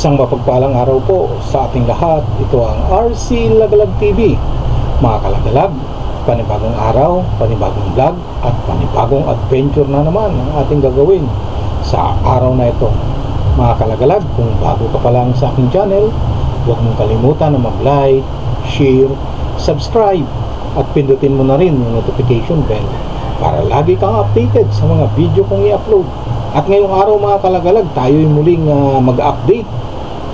Isang mapagpalang araw po sa ating lahat. Ito ang RC Lagalag TV. Mga kalagalag, panibagong araw, panibagong vlog at panibagong adventure na naman ang ating gagawin sa araw na ito. Mga kalagalag, kung bago ka pa lang sa aking channel, huwag mong kalimutan na mag-like, share, subscribe at pindutin mo na rin yung notification bell para lagi kang updated sa mga video kong i-upload. At ngayong araw mga kalagalag, tayo'y muling mag-update.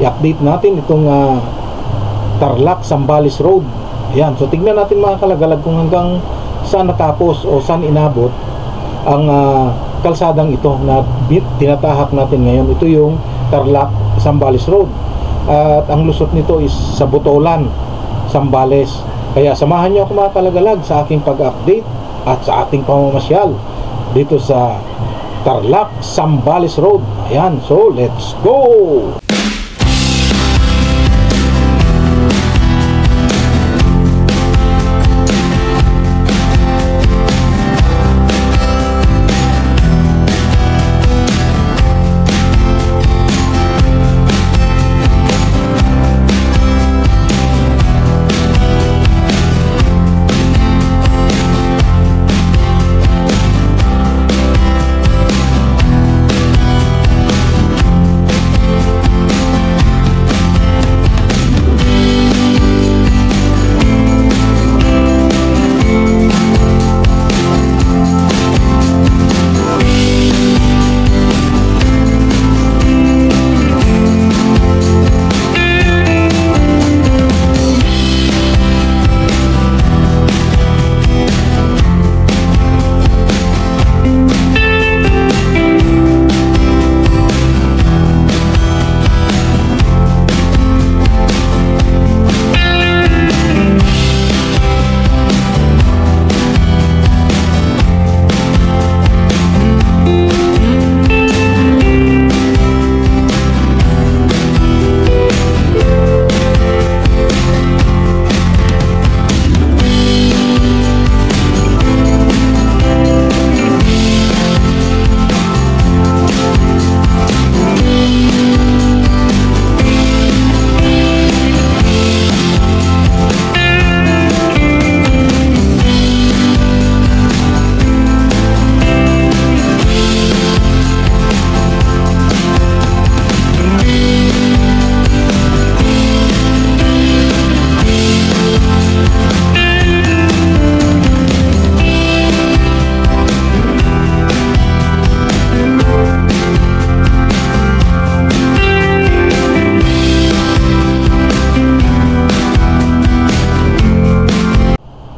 I-update natin itong Tarlac Zambales Road. Ayan, so tignan natin mga kalagalag kung hanggang saan natapos o saan inabot ang kalsadang ito na tinatahak natin ngayon. Ito yung Tarlac Zambales Road. At ang lusot nito is sa Botolan, Zambales. Kaya samahan niyo ako mga kalagalag sa aking pag-update at sa ating pamamasyal dito sa Tarlac Zambales Road. Ayan, so let's go!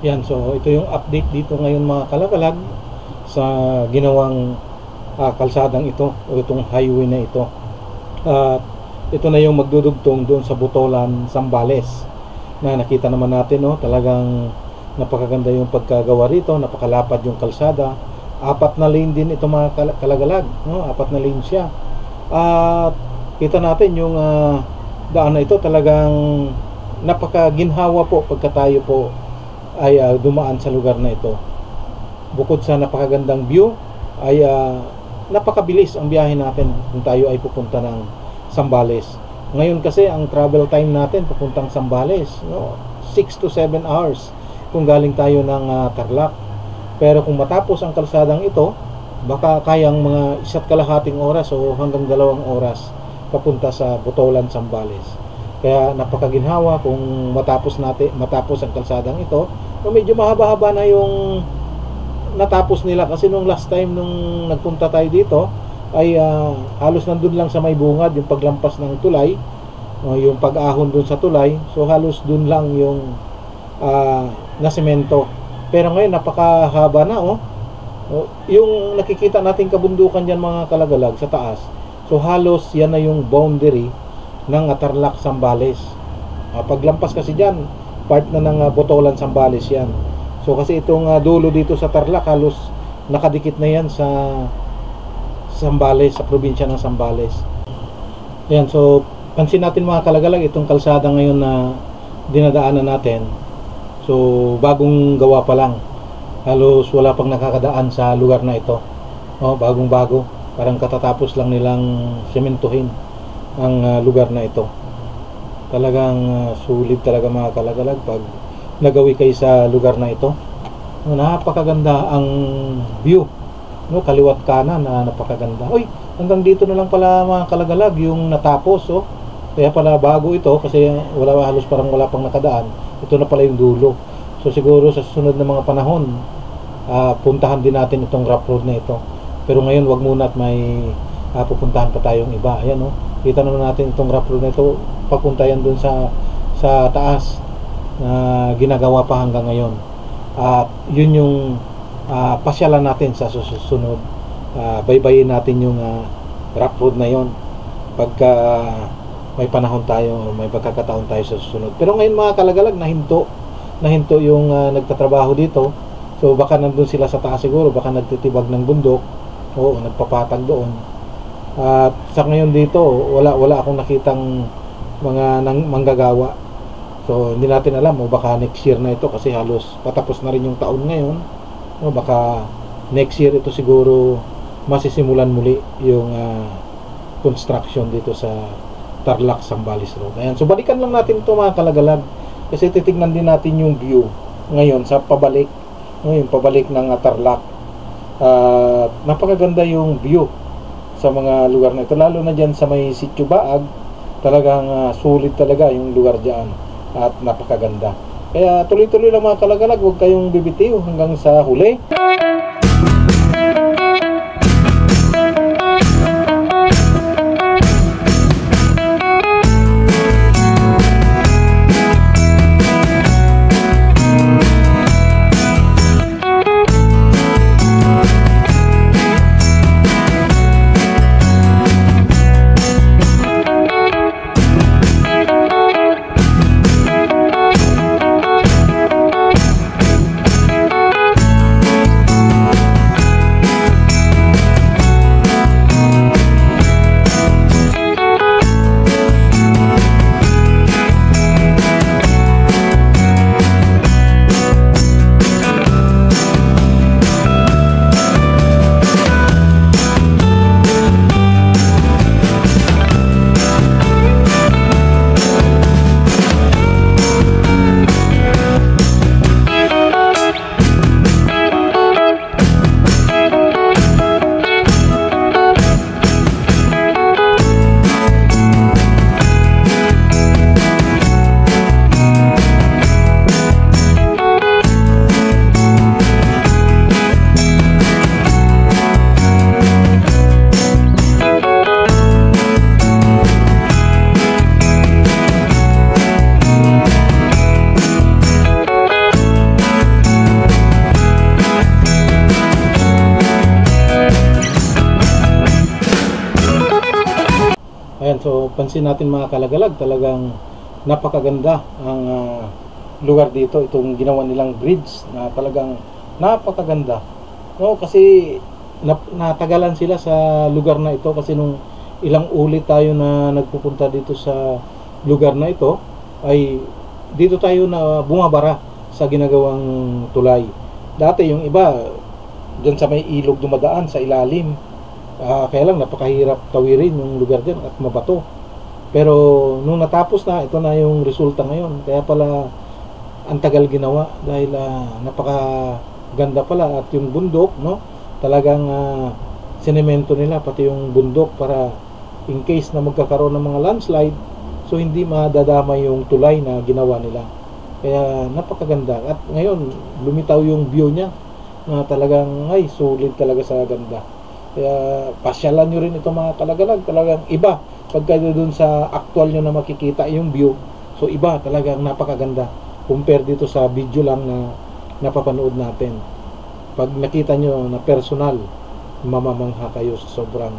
Yan, so ito yung update dito ngayon mga kalagalag sa ginawang kalsadang ito o itong highway na ito. Ito na yung magdudugtong doon sa Botolan, Zambales na nakita naman natin, no? Talagang napakaganda yung pagkagawa rito, napakalapad yung kalsada. 4 na lane din ito mga kalagalag, no? 4 na lane siya. At kita natin yung daan na ito talagang napakaginhawa po pagka tayo po ay dumaan sa lugar na ito. Bukod sa napakagandang view ay napakabilis ang biyahe natin kung tayo ay pupunta ng Zambales. Ngayon kasi ang travel time natin papuntang Zambales, no? 6 to 7 hours kung galing tayo ng Tarlac. Pero kung matapos ang kalsadang ito, baka kayang mga 1.5 oras o hanggang 2 oras papunta sa Botolan, Zambales. Kaya napakaginhawa kung matapos ang kalsadang ito. So medyo mahaba-haba na yung natapos nila kasi nung last time nung nagpunta tayo dito ay halos nandun lang sa may bungad yung paglampas ng tulay, yung pag-ahon dun sa tulay. So halos dun lang yung nasemento. Pero ngayon napakahaba na, yung nakikita nating kabundukan dyan mga kalagalag sa taas. So halos yan na yung boundary ng Tarlac Zambales. Paglampas kasi dyan, part na ng Botolan, Zambales yan. So kasi itong dulo dito sa Tarlac halos nakadikit na yan sa Zambales, sa probinsya ng Zambales. Ayan, so pansin natin mga kalagalag itong kalsada ngayon na dinadaanan natin. So bagong gawa pa lang, halos wala pang nakakadaan sa lugar na ito. Bagong bago, parang katatapos lang nilang sementuhin. ang lugar na ito. Talagang sulit talaga mga kalagalag pag nagawi kayo sa lugar na ito. No, napakaganda ang view, no, kaliwat kanan na napakaganda. Uy, hanggang dito na lang pala mga kalagalag yung natapos, oh. Kaya pala bago ito kasi halos parang wala pang nakadaan. Ito na pala yung dulo. So siguro sa susunod na mga panahon, puntahan din natin itong rough road na ito. Pero ngayon wag muna at may pupuntahan pa tayong iba. Ayan, oh. Kita naman natin itong rough road na ito, papunta yan dun sa taas na ginagawa pa hanggang ngayon. At yun yung pasyalan natin sa susunod. Baybayin natin yung rough road na yon pagka may panahon tayo, may pagkakataon tayo sa susunod. Pero ngayon mga kalagalag, nahinto yung nagtatrabaho dito. So baka nandun sila sa taas siguro, baka nagtitibag ng bundok o nagpapatag doon. At sa ngayon dito, wala akong nakitang mga manggagawa. So hindi natin alam, o baka next year na ito kasi halos patapos na rin yung taon ngayon. O baka next year ito siguro masisimulan muli yung construction dito sa Tarlac Zambales Road. Ayan, so balikan lang natin ito mga kalagalag kasi titignan din natin yung view ngayon sa pabalik, yung pabalik ng Tarlac. Napakaganda yung view sa mga lugar na ito, lalo na dyan sa may Sitio Baag. Talagang sulit talaga yung lugar dyan at napakaganda. Kaya tuloy-tuloy lang mga kalagalag, huwag kayong bibitiw hanggang sa huli. Ayan, so pansin natin mga kalagalag, talagang napakaganda ang lugar dito. Itong ginawa nilang bridge na talagang napakaganda. No, kasi natagalan sila sa lugar na ito kasi nung ilang ulit tayo na nagpupunta dito sa lugar na ito ay dito tayo na bumabara sa ginagawang tulay. Dati yung iba dyan sa may ilog dumadaan sa ilalim. Kaya lang napakahirap tawirin yung lugar dyan at mabato. Pero nung natapos na, ito na yung resulta ngayon. Kaya pala ang tagal ginawa dahil napakaganda pala. At yung bundok, no, talagang sinemento nila pati yung bundok para in case na magkakaroon ng mga landslide, so hindi madadamay yung tulay na ginawa nila. Kaya napakaganda. At ngayon lumitaw yung view niya na talagang ay sulit talaga sa ganda. Kaya pasyalan nyo rin ito mga kalagalag. Talagang iba pagka doon sa actual nyo na makikita yung view. So iba, talagang napakaganda compare dito sa video lang na napapanood natin. Pag nakita nyo na personal, mamamangha kayo sa sobrang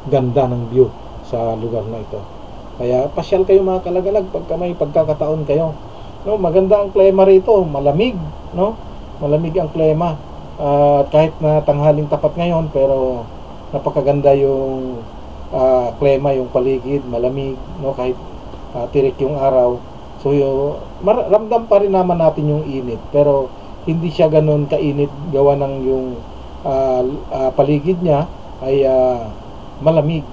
ganda ng view sa lugar na ito. Kaya pasyal kayo mga kalagalag pagka may pagkakataon kayo. No, maganda ang klima rito, malamig, no? Malamig ang klima. Kahit na tanghaling tapat ngayon, pero napakaganda yung klima, yung paligid, malamig, no? Kahit tirik yung araw. So ramdam pa rin naman natin yung init, pero hindi siya ganoon kainit gawa ng yung paligid niya ay malamig.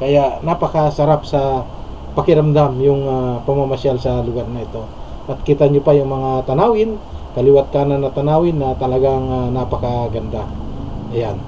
Kaya napakasarap sa pakiramdam yung pamamasyal sa lugar na ito. At kita nyo pa yung mga tanawin, kaliwat kanan na tanawin na talagang napakaganda. Ayan.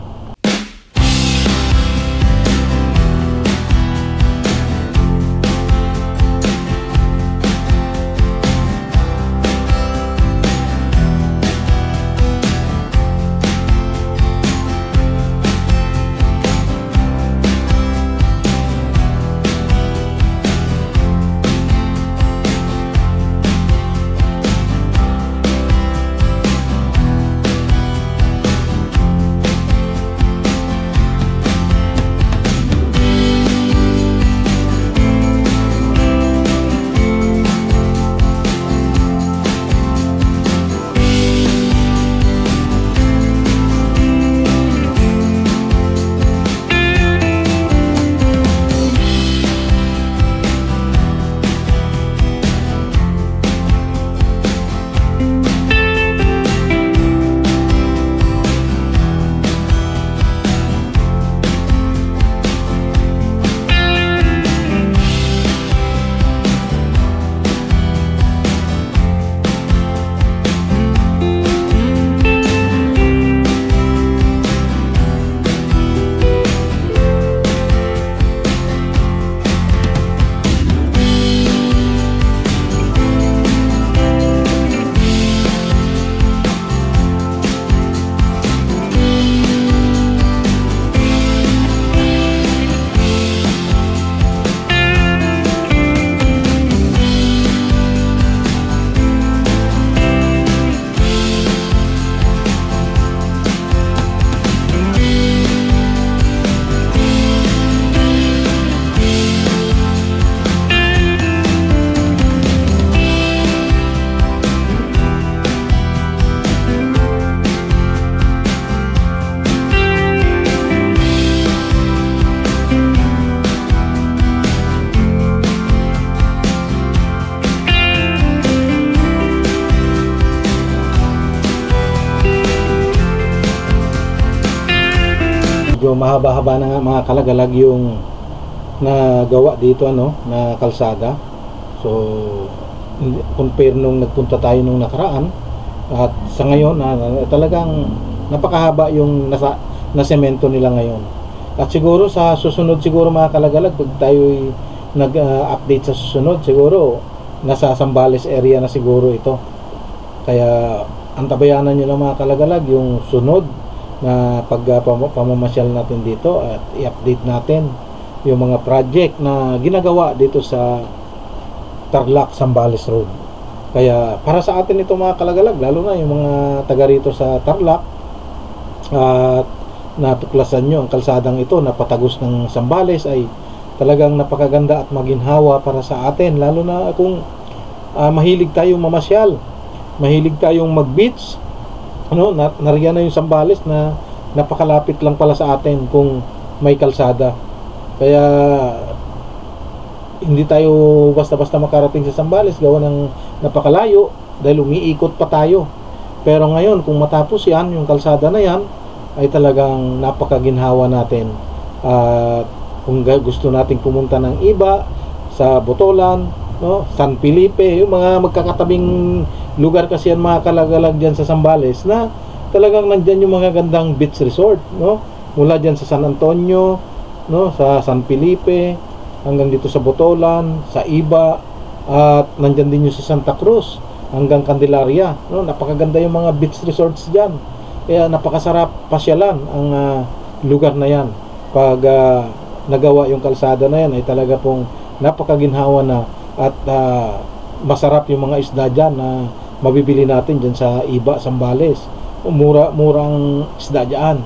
Medyo mahaba-haba na nga mga kalagalag yung nagawa dito na kalsada. So compare nung nagpunta tayo nung nakaraan at sa ngayon talagang napakahaba yung na semento nila ngayon. At siguro sa susunod siguro mga kalagalag, pag tayo nag-update sa susunod, siguro nasa Zambales area na siguro ito. Kaya antabayanan nyo lang mga kalagalag yung sunod na pamamasyal natin dito at i-update natin yung mga project na ginagawa dito sa Tarlac Zambales Road. Kaya para sa atin ito mga kalagalag, lalo na yung mga taga rito sa Tarlac, at natuklasan nyo ang kalsadang ito na patagos ng Zambales ay talagang napakaganda at maginhawa para sa atin, lalo na kung mahilig tayong mamasyal, mahilig tayong mag-beach. Nariyan na yung Zambales na napakalapit lang pala sa atin kung may kalsada. Kaya hindi tayo basta-basta makarating sa Zambales gawa ng napakalayo dahil umiikot pa tayo. Pero ngayon kung matapos yan, yung kalsada na yan ay talagang napakaginhawa natin. At kung gusto nating pumunta ng iba sa Botolan, San Felipe, yung mga magkakatabing lugar kasi yan mga kalagalag dyan sa Zambales na talagang nandyan yung mga gandang beach resort, mula dyan sa San Antonio, sa San Felipe hanggang dito sa Botolan, sa Iba, at nandyan din yung sa Santa Cruz hanggang Candelaria. Napakaganda yung mga beach resorts dyan, kaya napakasarap pasyalan ang lugar na yan. Pag nagawa yung kalsada na yan ay talaga pong napakaginhawa na at masarap yung mga isda dyan na mabibili natin dyan sa Iba, Zambales. Murang isda dyan,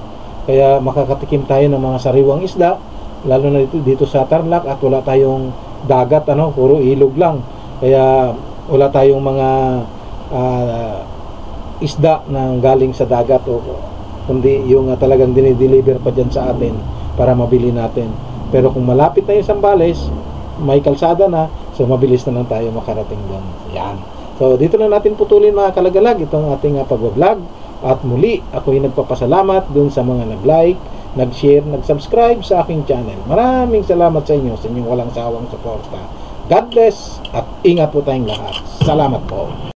kaya makakatikim tayo ng mga sariwang isda, lalo na dito sa Tarlac, at wala tayong dagat, puro ilog lang, kaya wala tayong mga isda na galing sa dagat, kundi yung talagang dinideliver pa dyan sa atin para mabili natin. Pero kung malapit tayo sa Zambales, may kalsada na, so mabilis na lang tayo makarating doon. Yan. So dito na natin putulin mga kalagalag itong ating pag-vlog. At muli, ako'y nagpapasalamat dun sa mga nag-like, nag-share, nag-subscribe sa aking channel. Maraming salamat sa inyo sa inyong walang sawang suporta. God bless at ingat po tayong lahat. Salamat po.